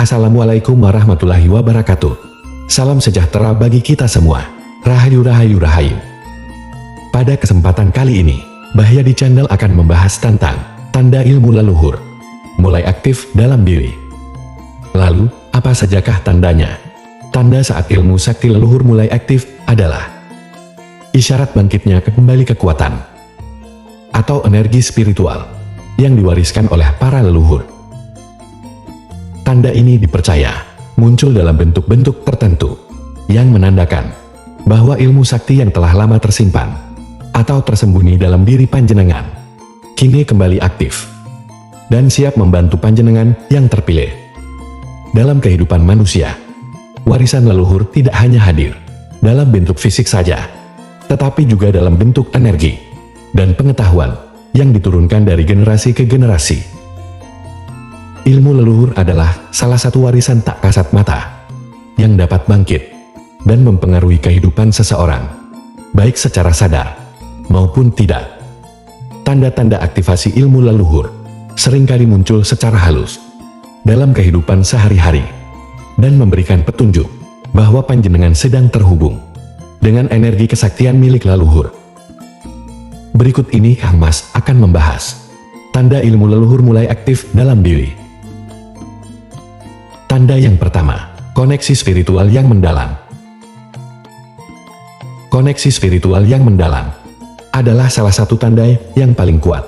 Assalamualaikum warahmatullahi wabarakatuh. Salam sejahtera bagi kita semua. Rahayu rahayu rahayu. Pada kesempatan kali ini, Bahyadi Channel akan membahas tentang tanda ilmu leluhur mulai aktif dalam diri. Lalu, apa sajakah tandanya? Tanda saat ilmu sakti leluhur mulai aktif adalah isyarat bangkitnya kembali kekuatan atau energi spiritual yang diwariskan oleh para leluhur. Tanda ini dipercaya muncul dalam bentuk-bentuk tertentu yang menandakan bahwa ilmu sakti yang telah lama tersimpan atau tersembunyi dalam diri panjenengan kini kembali aktif dan siap membantu panjenengan yang terpilih. Dalam kehidupan manusia, warisan leluhur tidak hanya hadir dalam bentuk fisik saja, tetapi juga dalam bentuk energi dan pengetahuan yang diturunkan dari generasi ke generasi. Ilmu leluhur adalah salah satu warisan tak kasat mata yang dapat bangkit dan mempengaruhi kehidupan seseorang, baik secara sadar maupun tidak. Tanda-tanda aktivasi ilmu leluhur seringkali muncul secara halus dalam kehidupan sehari-hari dan memberikan petunjuk bahwa panjenengan sedang terhubung dengan energi kesaktian milik leluhur. Berikut ini Kang Mas akan membahas tanda ilmu leluhur mulai aktif dalam diri. Tanda yang pertama, koneksi spiritual yang mendalam. Koneksi spiritual yang mendalam adalah salah satu tanda yang paling kuat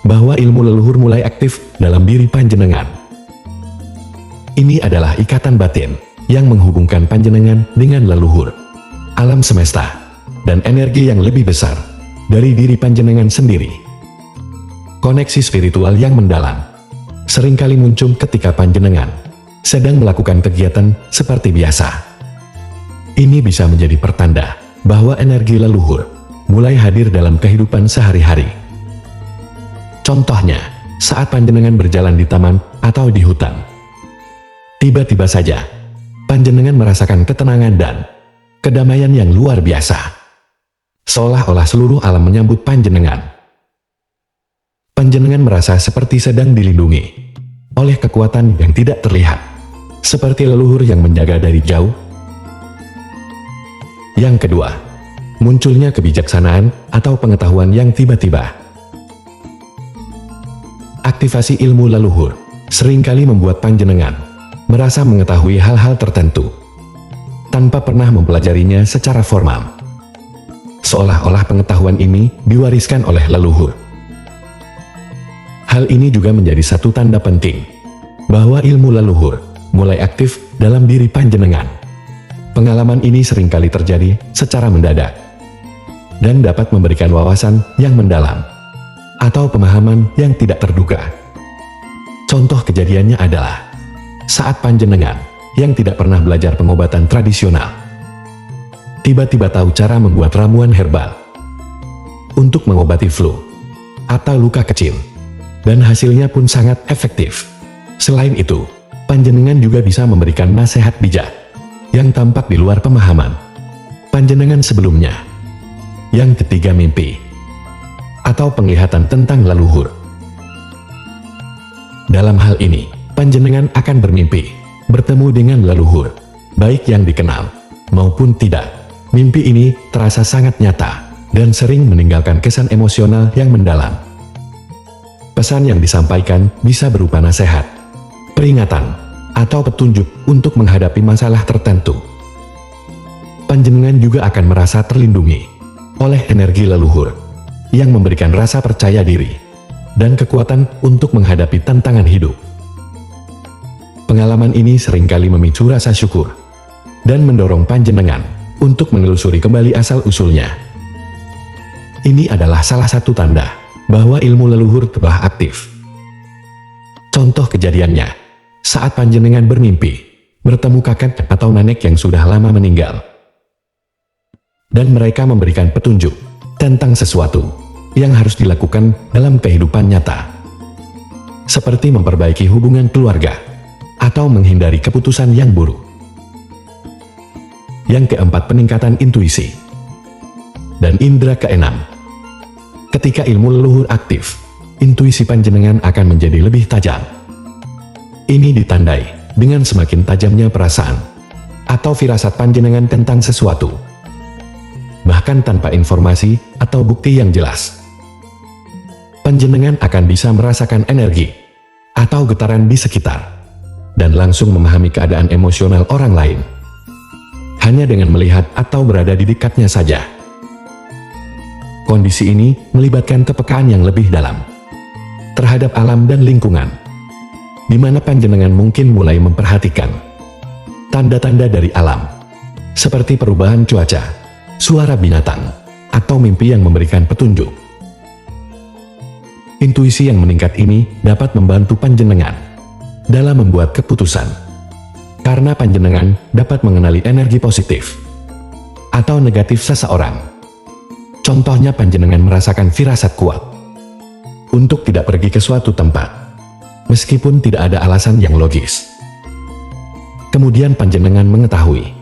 bahwa ilmu leluhur mulai aktif dalam diri panjenengan. Ini adalah ikatan batin yang menghubungkan panjenengan dengan leluhur, alam semesta, dan energi yang lebih besar dari diri panjenengan sendiri. Koneksi spiritual yang mendalam seringkali muncul ketika panjenengan sedang melakukan kegiatan seperti biasa. Ini bisa menjadi pertanda bahwa energi leluhur mulai hadir dalam kehidupan sehari-hari. Contohnya, saat panjenengan berjalan di taman atau di hutan. Tiba-tiba saja, panjenengan merasakan ketenangan dan kedamaian yang luar biasa. Seolah-olah seluruh alam menyambut panjenengan. Panjenengan merasa seperti sedang dilindungi oleh kekuatan yang tidak terlihat, seperti leluhur yang menjaga dari jauh. Yang kedua, munculnya kebijaksanaan atau pengetahuan yang tiba-tiba. Aktivasi ilmu leluhur seringkali membuat panjenengan merasa mengetahui hal-hal tertentu tanpa pernah mempelajarinya secara formal. Seolah-olah pengetahuan ini diwariskan oleh leluhur. Hal ini juga menjadi satu tanda penting bahwa ilmu leluhur mulai aktif dalam diri panjenengan. Pengalaman ini seringkali terjadi secara mendadak dan dapat memberikan wawasan yang mendalam atau pemahaman yang tidak terduga. Contoh kejadiannya adalah saat panjenengan yang tidak pernah belajar pengobatan tradisional tiba-tiba tahu cara membuat ramuan herbal untuk mengobati flu atau luka kecil, dan hasilnya pun sangat efektif. Selain itu, panjenengan juga bisa memberikan nasihat bijak yang tampak di luar pemahaman panjenengan sebelumnya. Yang ketiga, mimpi atau penglihatan tentang leluhur. Dalam hal ini, panjenengan akan bermimpi bertemu dengan leluhur, baik yang dikenal maupun tidak. Mimpi ini terasa sangat nyata dan sering meninggalkan kesan emosional yang mendalam. Pesan yang disampaikan bisa berupa nasihat, peringatan, atau petunjuk untuk menghadapi masalah tertentu. Panjenengan juga akan merasa terlindungi oleh energi leluhur yang memberikan rasa percaya diri dan kekuatan untuk menghadapi tantangan hidup. Pengalaman ini seringkali memicu rasa syukur dan mendorong panjenengan untuk menelusuri kembali asal-usulnya. Ini adalah salah satu tanda bahwa ilmu leluhur telah aktif. Contoh kejadiannya, saat panjenengan bermimpi bertemu kakek atau nenek yang sudah lama meninggal, dan mereka memberikan petunjuk tentang sesuatu yang harus dilakukan dalam kehidupan nyata, seperti memperbaiki hubungan keluarga atau menghindari keputusan yang buruk. Yang keempat, peningkatan intuisi dan indera keenam. Ketika ilmu leluhur aktif, intuisi panjenengan akan menjadi lebih tajam. Ini ditandai dengan semakin tajamnya perasaan atau firasat panjenengan tentang sesuatu, bahkan tanpa informasi atau bukti yang jelas. Panjenengan akan bisa merasakan energi atau getaran di sekitar dan langsung memahami keadaan emosional orang lain hanya dengan melihat atau berada di dekatnya saja. Kondisi ini melibatkan kepekaan yang lebih dalam terhadap alam dan lingkungan, di mana panjenengan mungkin mulai memperhatikan tanda-tanda dari alam seperti perubahan cuaca, suara binatang, atau mimpi yang memberikan petunjuk. Intuisi yang meningkat ini dapat membantu panjenengan dalam membuat keputusan, karena panjenengan dapat mengenali energi positif atau negatif seseorang. Contohnya, panjenengan merasakan firasat kuat untuk tidak pergi ke suatu tempat, meskipun tidak ada alasan yang logis. Kemudian panjenengan mengetahui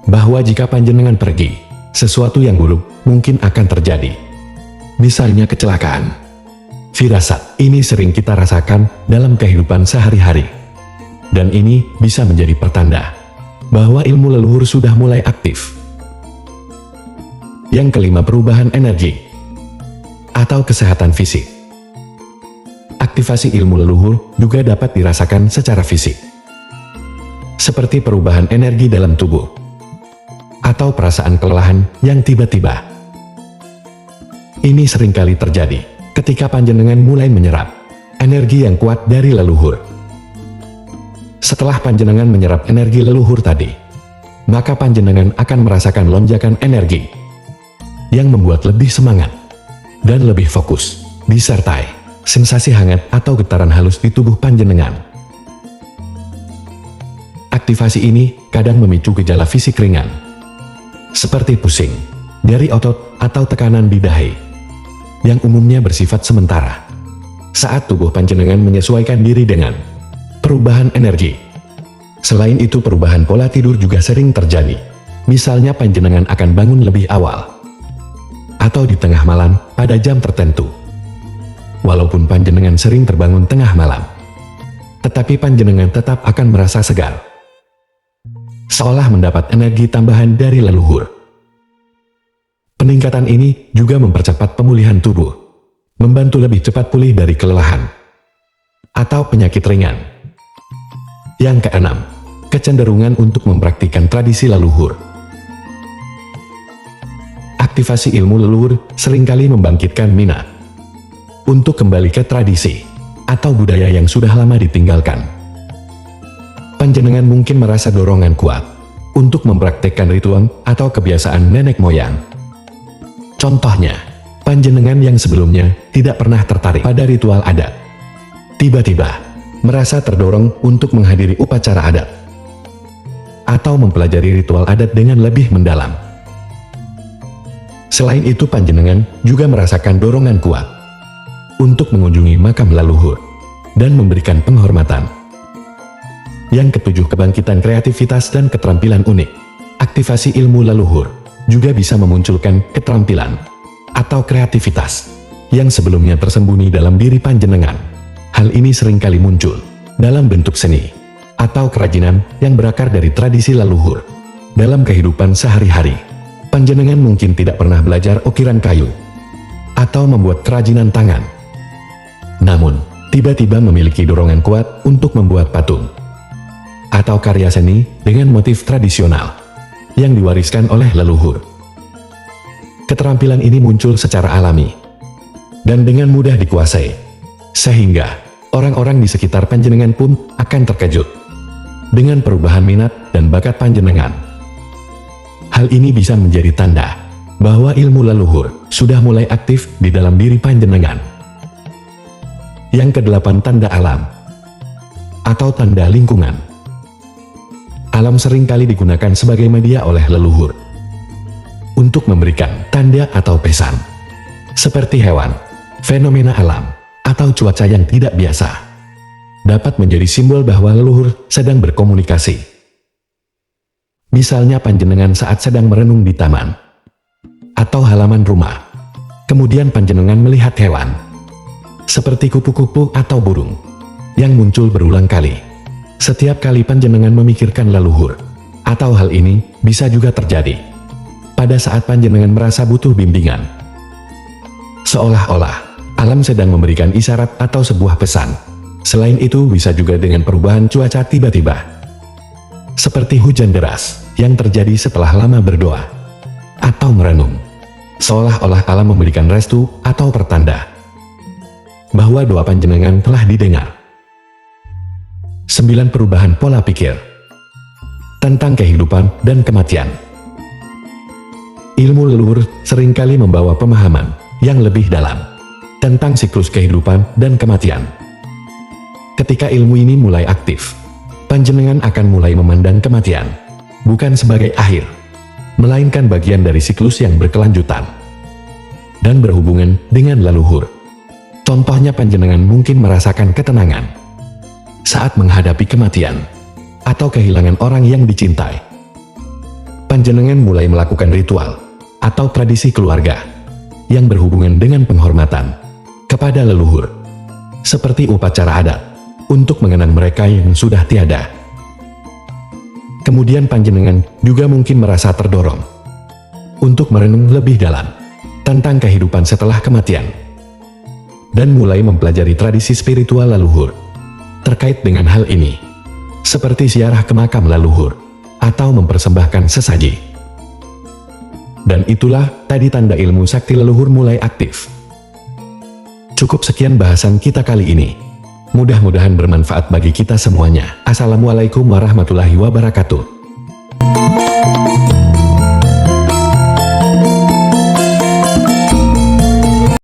bahwa jika panjenengan pergi, sesuatu yang buruk mungkin akan terjadi, misalnya kecelakaan. Firasat ini sering kita rasakan dalam kehidupan sehari-hari, dan ini bisa menjadi pertanda bahwa ilmu leluhur sudah mulai aktif. Yang kelima, perubahan energi atau kesehatan fisik. Aktivasi ilmu leluhur juga dapat dirasakan secara fisik, seperti perubahan energi dalam tubuh atau perasaan kelelahan yang tiba-tiba. Ini seringkali terjadi ketika panjenengan mulai menyerap energi yang kuat dari leluhur. Setelah panjenengan menyerap energi leluhur tadi, maka panjenengan akan merasakan lonjakan energi yang membuat lebih semangat dan lebih fokus, disertai sensasi hangat atau getaran halus di tubuh panjenengan. Aktivasi ini kadang memicu gejala fisik ringan, seperti pusing, nyeri otot, atau tekanan di dahi, yang umumnya bersifat sementara saat tubuh panjenengan menyesuaikan diri dengan perubahan energi. Selain itu, perubahan pola tidur juga sering terjadi. Misalnya, panjenengan akan bangun lebih awal atau di tengah malam pada jam tertentu. Walaupun panjenengan sering terbangun tengah malam, tetapi panjenengan tetap akan merasa segar, seolah mendapat energi tambahan dari leluhur. Peningkatan ini juga mempercepat pemulihan tubuh, membantu lebih cepat pulih dari kelelahan atau penyakit ringan. Yang keenam, kecenderungan untuk mempraktikkan tradisi leluhur. Aktivasi ilmu leluhur seringkali membangkitkan minat untuk kembali ke tradisi atau budaya yang sudah lama ditinggalkan. Panjenengan mungkin merasa dorongan kuat untuk mempraktikkan ritual atau kebiasaan nenek moyang. Contohnya, panjenengan yang sebelumnya tidak pernah tertarik pada ritual adat, tiba-tiba merasa terdorong untuk menghadiri upacara adat atau mempelajari ritual adat dengan lebih mendalam. Selain itu, panjenengan juga merasakan dorongan kuat untuk mengunjungi makam leluhur dan memberikan penghormatan. Yang ketujuh, kebangkitan kreativitas dan keterampilan unik. Aktivasi ilmu leluhur juga bisa memunculkan keterampilan atau kreativitas yang sebelumnya tersembunyi dalam diri panjenengan. Hal ini seringkali muncul dalam bentuk seni atau kerajinan yang berakar dari tradisi leluhur. Dalam kehidupan sehari-hari, panjenengan mungkin tidak pernah belajar ukiran kayu atau membuat kerajinan tangan, namun tiba-tiba memiliki dorongan kuat untuk membuat patung atau karya seni dengan motif tradisional yang diwariskan oleh leluhur. Keterampilan ini muncul secara alami dan dengan mudah dikuasai, sehingga orang-orang di sekitar panjenengan pun akan terkejut dengan perubahan minat dan bakat panjenengan. Hal ini bisa menjadi tanda bahwa ilmu leluhur sudah mulai aktif di dalam diri panjenengan. Yang kedelapan, tanda alam atau tanda lingkungan. Alam seringkali digunakan sebagai media oleh leluhur untuk memberikan tanda atau pesan, seperti hewan, fenomena alam, atau cuaca yang tidak biasa, dapat menjadi simbol bahwa leluhur sedang berkomunikasi. Misalnya, panjenengan saat sedang merenung di taman atau halaman rumah, kemudian panjenengan melihat hewan, seperti kupu-kupu atau burung, yang muncul berulang kali Setiap kali panjenengan memikirkan leluhur, atau hal ini bisa juga terjadi pada saat panjenengan merasa butuh bimbingan. Seolah-olah alam sedang memberikan isyarat atau sebuah pesan. Selain itu bisa juga dengan perubahan cuaca tiba-tiba. Seperti hujan deras yang terjadi setelah lama berdoa atau merenung. Seolah-olah alam memberikan restu atau pertanda bahwa doa panjenengan telah didengar. 9 perubahan pola pikir tentang kehidupan dan kematian. Ilmu leluhur seringkali membawa pemahaman yang lebih dalam tentang siklus kehidupan dan kematian. Ketika ilmu ini mulai aktif, panjenengan akan mulai memandang kematian bukan sebagai akhir, melainkan bagian dari siklus yang berkelanjutan dan berhubungan dengan leluhur. Contohnya, panjenengan mungkin merasakan ketenangan saat menghadapi kematian atau kehilangan orang yang dicintai. Panjenengan mulai melakukan ritual atau tradisi keluarga yang berhubungan dengan penghormatan kepada leluhur, seperti upacara adat untuk mengenang mereka yang sudah tiada. Kemudian panjenengan juga mungkin merasa terdorong untuk merenung lebih dalam tentang kehidupan setelah kematian dan mulai mempelajari tradisi spiritual leluhur terkait dengan hal ini, seperti ziarah ke makam leluhur atau mempersembahkan sesaji. Dan itulah tadi tanda ilmu sakti leluhur mulai aktif. Cukup sekian bahasan kita kali ini. Mudah-mudahan bermanfaat bagi kita semuanya. Assalamualaikum warahmatullahi wabarakatuh.